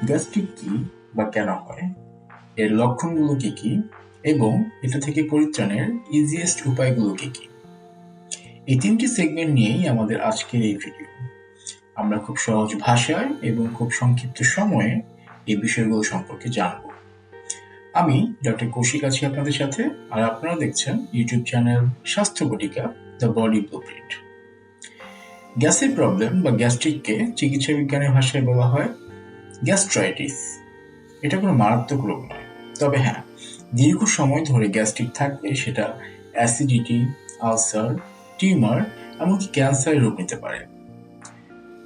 Gastric কি বা কেন হয়, এর লক্ষণগুলো কি কি এবং এটা থেকে পরিত্রাণের ইজিয়েস্ট উপায়গুলো কি কি, এই তিনটি সেগমেন্ট নিয়েই আমাদের আজকের এই ভিডিও। আমরা খুব সহজ ভাষায় এবং খুব সংক্ষিপ্ত সময়ে এই বিষয়গুলো সম্পর্কে জানব। আমি ডক্টর কৌশিক আছি আপনাদের সাথে, আর আপনারা দেখছেন ইউটিউব চ্যানেল স্বাস্থ্য বটিকা দ্য বডি ব্লুপ্রিন্ট। গ্যাসের প্রবলেম বা গ্যাস্ট্রিককে চিকিৎসা বিজ্ঞানের ভাষায় বলা হয় গ্যাস্ট্রাইটিস। এটা কোনো মারাত্মক রোগ নয়, তবে হ্যাঁ, দীর্ঘ সময় ধরে গ্যাস্ট্রিক থাকলে সেটা অ্যাসিডিটি, আলসার, টিউমার, এমনকি ক্যান্সারের রূপ নিতে পারে।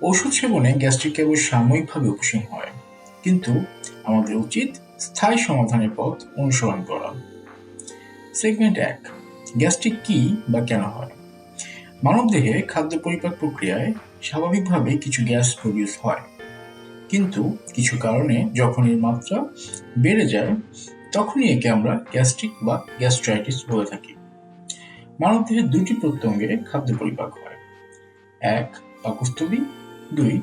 ওষুধ সেবনে গ্যাস্ট্রিক কেবল সাময়িকভাবে উপশম হয়, কিন্তু আমাদের উচিত স্থায়ী সমাধানের পথ অনুসরণ করা। সেগমেন্ট 1, গ্যাস্ট্রিক কি বা কেন হয়। মানবদেহে খাদ্য পরিপাক প্রক্রিয়ায় স্বাভাবিকভাবে কিছু গ্যাস প্রডিউস হয়, কিন্তু কিছু কারণে যখন এর মাত্রা বেড়ে যায় তখনই একে আমরা গ্যাস্ট্রিক বা গ্যাস্ট্রাইটিস বলে থাকি। মানবদেহের দুটি প্রত্যঙ্গে খাদ্য পরিপাক হয়, 1 পাকস্থলী, 2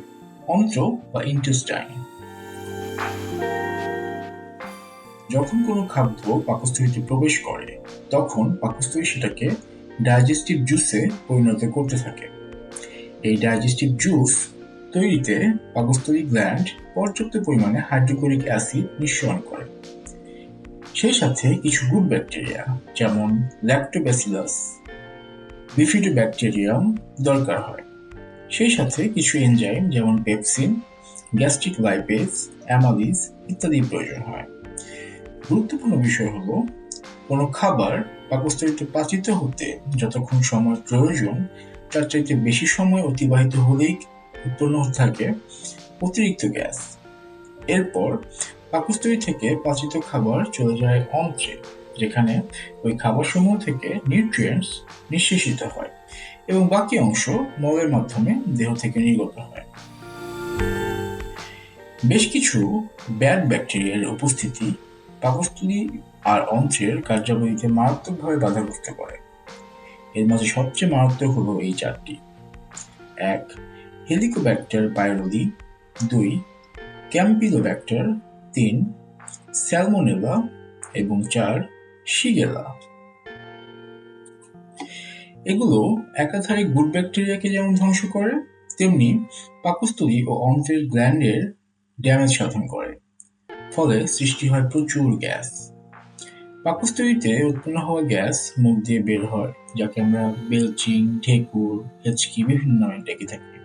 অন্ত্র বা ইন্টেস্টাইন। যখন কোনো খাদ্য পাকস্থলীতে প্রবেশ করে তখন পাকস্থলী সেটাকে ডাইজেস্টিভ জুসে পরিণত করতে থাকে। এই ডাইজেস্টিভ জুস তৈরিতে পাকস্থলী গ্ল্যান্ড পর্যাপ্ত পরিমাণে হাইড্রোক্লোরিক অ্যাসিড নিঃসরণ করে। সেই সাথে কিছু গুড ব্যাকটেরিয়া যেমন ল্যাক্টোব্যাসিলাস, বিফিডোব্যাকটেরিয়াম দরকার হয়। সেই সাথে কিছু এনজাইম যেমন পেপসিন, গ্যাস্ট্রিক লাইপেজ, অ্যামালিজ ইত্যাদি প্রয়োজন হয়। গুরুত্বপূর্ণ বিষয় হলো, কোনো খাবার পাকস্থলীতে পাচিত হতে যতক্ষণ সময় প্রয়োজন তার চাইতে বেশি সময় অতিবাহিত হলেই উৎপন্ন হতে থাকে অতিরিক্ত গ্যাস। এরপর পাকস্থলী থেকে পাচিত খাবার চলে যায় অন্ত্রে, যেখানে ওই খাবারসমূহ থেকে নিউট্রিয়েন্টস নিঃশেষিত হয় এবং বাকি অংশ মলের মাধ্যমে দেহ থেকে নির্গত হয়। বেশ কিছু ব্যাড ব্যাকটেরিয়ার উপস্থিতি পাকস্থলী আর অন্ত্রের কার্যাবলীতে মারাত্মকভাবে বাধাগ্রস্ত করে। এর মাঝে সবচেয়ে মারাত্মক হলো এই 4টি: 1 হেলিকোব্যাক্টার পাইলোরি, 2 ক্যাম্পিলোব্যাক্টার, 3 স্যালমোনেলা এবং 4 শিগেলা। এগুলো একাধারে গুড ব্যাকটেরিয়াকে যেমন ধ্বংস করে, তেমনি পাকস্থলী ও অন্ত্রের গ্ল্যান্ডের ড্যামেজ সাধন করে, ফলে সৃষ্টি হয় প্রচুর গ্যাস। পাকস্থলীতে উৎপন্ন হওয়া গ্যাস মুখ দিয়ে বের হয়, যাকে আমরা বেলচিং, ঢেকুর, হেঁচকি বিভিন্ন নামে ডেকে থাকি।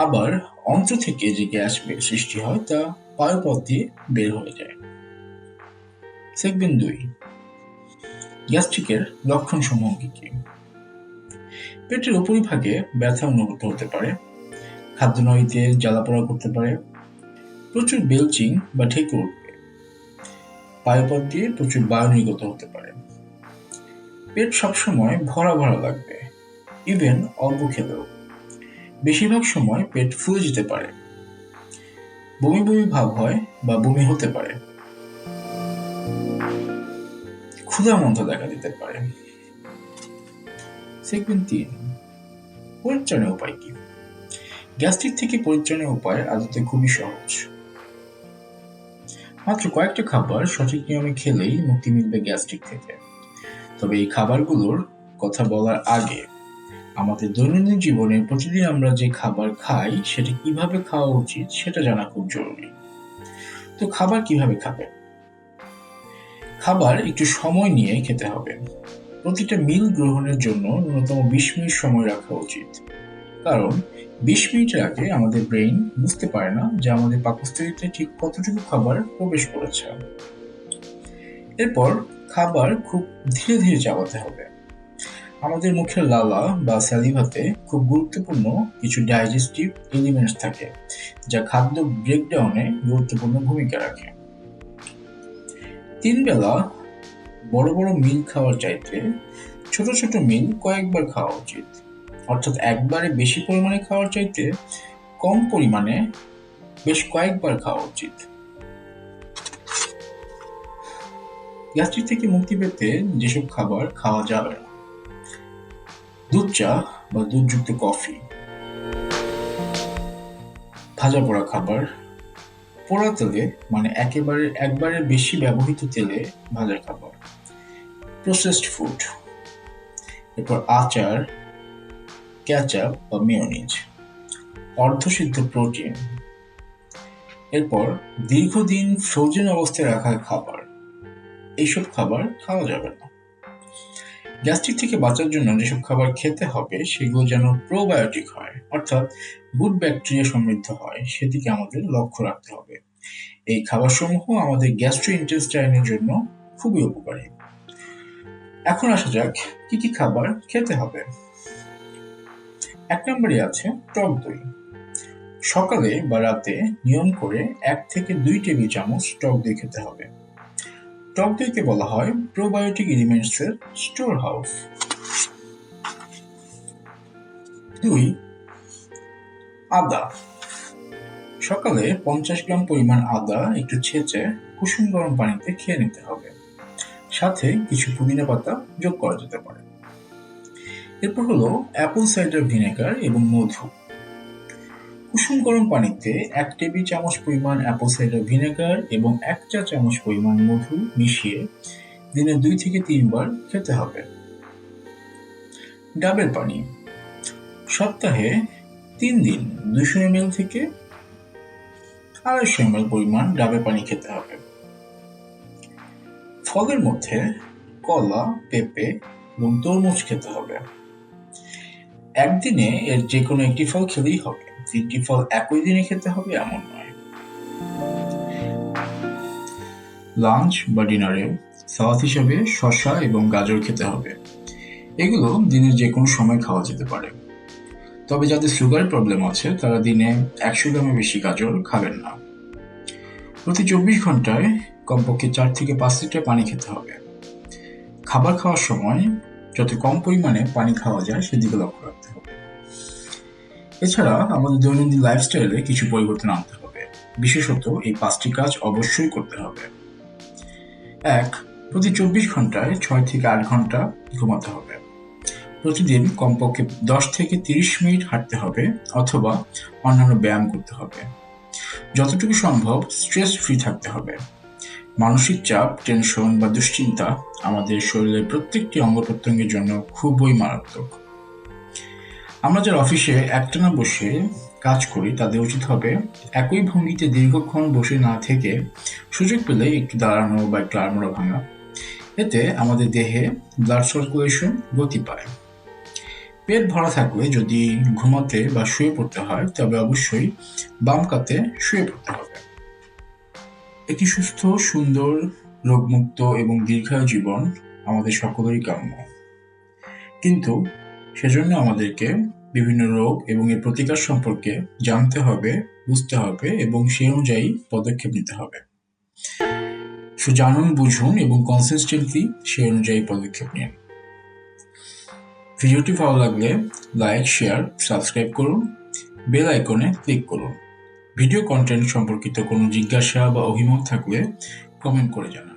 আবার অন্ত্র থেকে যে গ্যাস সৃষ্টি হয় তা পায়ুপথ দিয়ে বের হয়ে যায়। সেগমেন্ট 2, গ্যাস্ট্রিকের লক্ষণসমূহ কি কি। পেটের উপরিভাগে ব্যথা অনুভূত হতে পারে, খাদ্যনালীতে জ্বালাপোড়া করতে পারে, প্রচুর বেলচিং বা ঢেকুর উঠবে, পায়ুপথ দিয়ে প্রচুর বায়ু নির্গত হতে পারে, পেট সবসময় ভরা ভরা লাগবে, ইভেন অল্প খেলেও। বেশিরভাগ সময় পেট ফুলে যেতে পারে, বমি বমি ভাব হয় বা বমি হতে পারে, ক্ষুধা মন্দা দেখা দিতে পারে। সেগমেন্ট 3, পরিত্রাণের উপায় কি। গ্যাস্ট্রিক থেকে পরিত্রাণের উপায় আদতে খুবই সহজ। মাত্র কয়েকটা খাবার সঠিক নিয়মে খেলেই মুক্তি মিলবে গ্যাস্ট্রিক থেকে। তবে এই খাবারগুলোর কথা বলার আগে আমাদের দৈনন্দিন জীবনে প্রতিদিন আমরা যে খাবার খাই সেটা কিভাবে খাওয়া উচিত সেটা জানা খুব জরুরি। তো খাবার কিভাবে খাবেন? খাবার একটু সময় নিয়ে খেতে হবে। প্রতিটা মিল গ্রহণের জন্য ন্যূনতম 20 মিনিট সময় রাখা উচিত, কারণ 20 মিনিটের আগে আমাদের ব্রেইন বুঝতে পারে না যে আমাদের পাকস্থলীতে ঠিক কতটুকু খাবার প্রবেশ করেছে। এরপর খাবার খুব ধীরে ধীরে চাবাতে হবে। আমাদের মুখের লালা বা স্যালিভাতে খুব গুরুত্বপূর্ণ কিছু ডাইজেস্টিভ এলিমেন্টস থাকে, যা খাদ্য ব্রেকডাউনে গুরুত্বপূর্ণ ভূমিকা রাখে। 3 বেলা বড় বড় মিল খাওয়ার চাইতে ছোট ছোট মিল কয়েকবার খাওয়া উচিত, অর্থাৎ একবারে বেশি পরিমাণে খাওয়ার চাইতে কম পরিমাণে বেশ কয়েকবার খাওয়া উচিত। গ্যাস্ট্রিক থেকে মুক্তি পেতে যেসব খাবার খাওয়া যাবে না: দুধ চা বা দুধযুক্ত কফি, ভাজা পোড়া খাবার, পোড়া তেলে মানে একবারে বেশি ব্যবহৃত তেলে ভাজা খাবার, প্রসেসড ফুড, এরপর আচার, কেচাপ বা মেয়োনিজ, অর্ধসিদ্ধ প্রোটিন, এরপর দীর্ঘদিন ফ্রোজেন অবস্থায় রাখা খাবার, এইসব খাবার খাওয়া যাবে না। গ্যাস্ট্রিক থেকে বাঁচার জন্য যেসব খাবার খেতে হবে সেগুলো যেন প্রোবায়োটিক হয়, অর্থাৎ গুড ব্যাকটেরিয়া সমৃদ্ধ হয়, সেদিকে আমাদের লক্ষ্য রাখতে হবে। এই খাবারসমূহ আমাদের গ্যাস্ট্রোইন্টেস্টাইনের জন্য খুবই উপকারী। এখন আসা যাক কি কি খাবার খেতে হবে। 1 নম্বরে আছে টক দই। সকালে বা রাতে নিয়ম করে 1 থেকে 2 টেবিল চামচ টক দই খেতে হবে। টক দইকে বলা হয় প্রোবায়োটিক এলিমেন্টসের স্টোর হাউস। 2. আদা। সকালে 50 গ্রাম পরিমাণ আদা একটু ছেঁচে কুসুম গরম পানিতে খেয়ে নিতে হবে, সাথে কিছু পুদিনা পাতা যোগ করা যেতে পারে। এরপর হলো অ্যাপল সাইডার ভিনেগার এবং মধু। কুসুম গরম পানিতে 1 টেবিল চামচ পরিমাণ অ্যাপল সাইডার ভিনেগার এবং 1 চা চামচ পরিমাণ মধু মিশিয়ে দিনে 2 থেকে 3 বার খেতে হবে। ডাবের পানি। সপ্তাহে 3 দিন 200 ml থেকে 250 ml পরিমাণ ডাবের পানি খেতে হবে। ফলের মধ্যে কলা, পেঁপে এবং তরমুজ খেতে হবে। একদিনে এর যে কোনো একটি ফল খেলেই হবে, 3টি ফল একই দিনে খেতে হবে এমন নয়। লাঞ্চ বা ডিনারে সালাদ হিসেবে শসা এবং গাজর খেতে হবে। এগুলো দিনের যে কোনো সময় খাওয়া যেতে পারে। তবে যাদের সুগার প্রবলেম আছে তারা দিনে 100 গ্রামের বেশি গাজর খাবেন না। প্রতি 24 ঘন্টায় কমপক্ষে 4 থেকে 5 লিটার পানি খেতে হবে। খাবার খাওয়ার সময় যত কম পরিমাণে পানি খাওয়া যায় সেদিকে লক্ষ্য রাখতে হবে। এছাড়া আমাদের দৈনন্দিন লাইফস্টাইলে কিছু পরিবর্তন আনতে হবে। বিশেষত এই 5টি কাজ অবশ্যই করতে হবে। 1. প্রতি 24 ঘন্টায় 6 থেকে 8 ঘন্টা ঘুমাতে হবে। প্রতিদিন কমপক্ষে 10 থেকে 30 মিনিট হাঁটতে হবে অথবা অন্যান্য ব্যায়াম করতে হবে। যতটুকু সম্ভব স্ট্রেস ফ্রি থাকতে হবে। মানসিক চাপ, টেনশন বা দুশ্চিন্তা আমাদের শরীরের প্রত্যেকটি অঙ্গ প্রত্যঙ্গের জন্য খুবই মারাত্মক। আমরা যারা অফিসে একটানা বসে কাজ করি তাদের উচিত হবে একই ভঙ্গিতে দীর্ঘক্ষণ বসে না থেকে সুযোগ পেলে একটু দাঁড়ানো বা একটু আড়মোড়া ভাঙা। এতে আমাদের দেহে ব্লাড সার্কুলেশন গতি পায়। পেট ভরা থাকলে যদি ঘুমাতে বা শুয়ে পড়তে হয় তবে অবশ্যই বাম কাতে শুয়ে পড়তে হবে। একটি সুস্থ, সুন্দর, রোগমুক্ত এবং দীর্ঘায়ু জীবন আমাদের সকলেরই কাম্য। কিন্তু সেজন্য আমাদেরকে বিভিন্ন রোগ এবং এর প্রতিকার সম্পর্কে জানতে হবে, বুঝতে হবে এবং সেই অনুযায়ী পদক্ষেপ নিতে হবে। জানুন, বুঝুন এবং কনসিস্টেন্টলি সেই অনুযায়ী পদক্ষেপ নিন। ভিডিওটি ভালো লাগলে লাইক, শেয়ার, সাবস্ক্রাইব করুন, বেল আইকনে ক্লিক করুন। ভিডিও কন্টেন্ট সম্পর্কিত কোনো জিজ্ঞাসা বা অভিমত থাকলে কমেন্ট করে জানান।